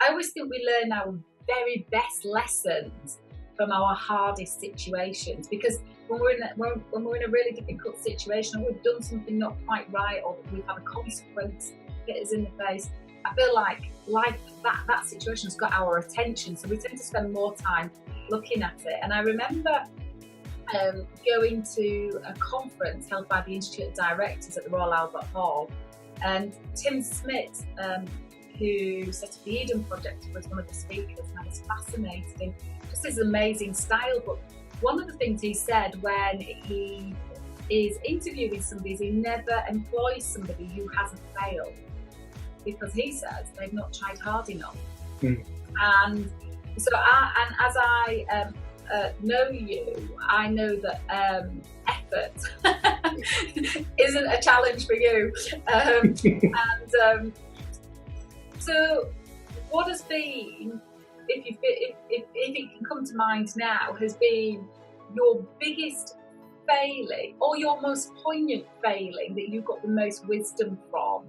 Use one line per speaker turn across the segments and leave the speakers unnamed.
I always think we learn our very best lessons from our hardest situations, because when we're in a really difficult situation, or we've done something not quite right, or we've had a consequence hit us in the face, I feel like that situation has got our attention, so we tend to spend more time looking at it. And I remember going to a conference held by the Institute of Directors at the Royal Albert Hall, and Tim Smith, who set up the Eden Project, was one of the speakers, and I was fascinated in just his amazing style. But one of the things he said when he is interviewing somebody is he never employs somebody who hasn't failed, because he says they've not tried hard enough. And so as I know you, I know that effort isn't a challenge for you. So what has been, if it can come to mind now, has been your biggest failing, or your most poignant failing that you got the most wisdom from?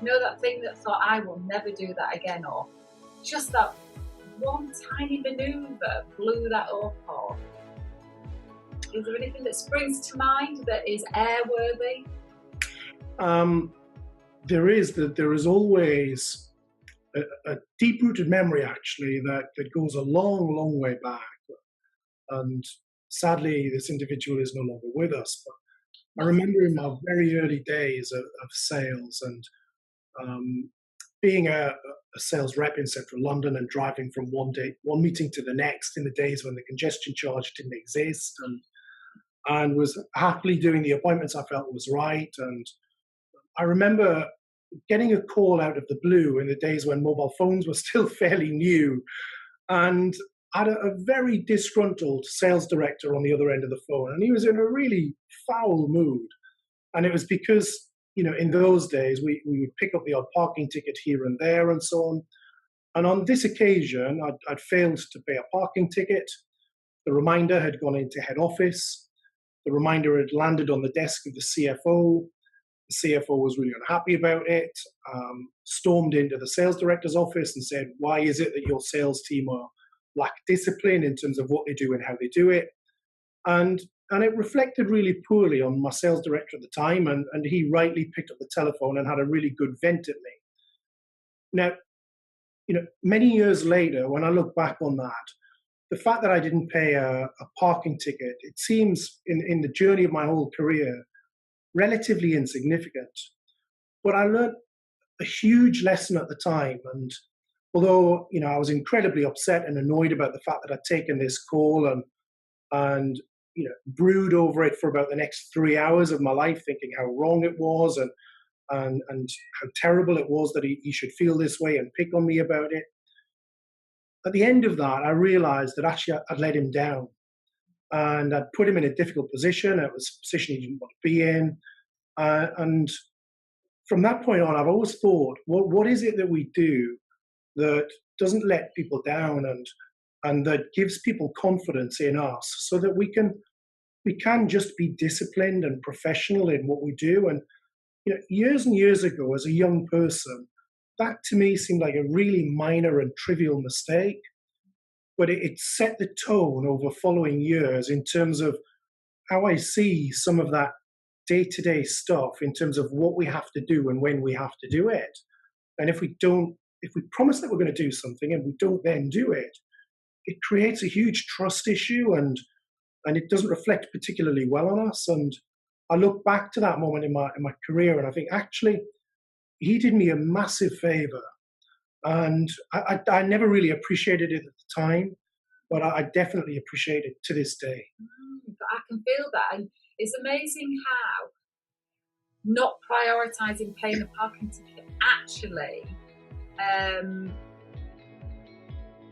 You know, that thing that thought, I will never do that again, or just that one tiny manoeuvre blew that up? Or is there anything that springs to mind that is airworthy?
There is always a deep-rooted memory, actually, that goes a long, long way back. And sadly, this individual is no longer with us. But I remember in my very early days of sales, and being a sales rep in central London, and driving from one meeting to the next in the days when the congestion charge didn't exist, and was happily doing the appointments I felt was right. And I remember getting a call out of the blue in the days when mobile phones were still fairly new, and I had a very disgruntled sales director on the other end of the phone, and he was in a really foul mood. And it was because, in those days, we would pick up the odd parking ticket here and there and so on. And on this occasion, I'd failed to pay a parking ticket. The reminder had gone into head office. The reminder had landed on the desk of the CFO. The CFO was really unhappy about it, stormed into the sales director's office and said, why is it that your sales team lack discipline in terms of what they do and how they do it? And it reflected really poorly on my sales director at the time, and he rightly picked up the telephone and had a really good vent at me. Now, many years later, when I look back on that, the fact that I didn't pay a parking ticket, it seems in the journey of my whole career, relatively insignificant. But I learned a huge lesson at the time. And although, I was incredibly upset and annoyed about the fact that I'd taken this call and brood over it for about the next 3 hours of my life, thinking how wrong it was and how terrible it was that he should feel this way and pick on me about it. At the end of that, I realized that actually I'd let him down. And I'd put him in a difficult position. It was a position he didn't want to be in. And from that point on, I've always thought, what is it that we do that doesn't let people down and that gives people confidence in us, so that we can just be disciplined and professional in what we do? And years and years ago, as a young person, that to me seemed like a really minor and trivial mistake. But it set the tone over following years in terms of how I see some of that day-to-day stuff, in terms of what we have to do and when we have to do it. And if we promise that we're going to do something and we don't then do it, it creates a huge trust issue, and it doesn't reflect particularly well on us. And I look back to that moment in my career, and I think actually he did me a massive favor. And I never really appreciated it at the time, but I definitely appreciate it to this day.
I can feel that. And it's amazing how not prioritising paying a parking ticket actually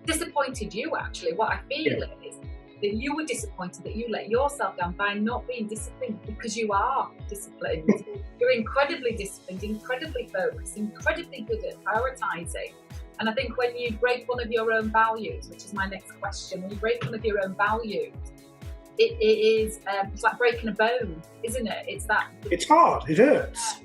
disappointed you, actually. What I feel is that you were disappointed that you let yourself down by not being disciplined, because you are disciplined. You're incredibly disciplined, incredibly focused, incredibly good at prioritising. And I think when you break one of your own values, which is my next question, when you break one of your own values, it's like breaking a bone, isn't it? It's hard, it hurts.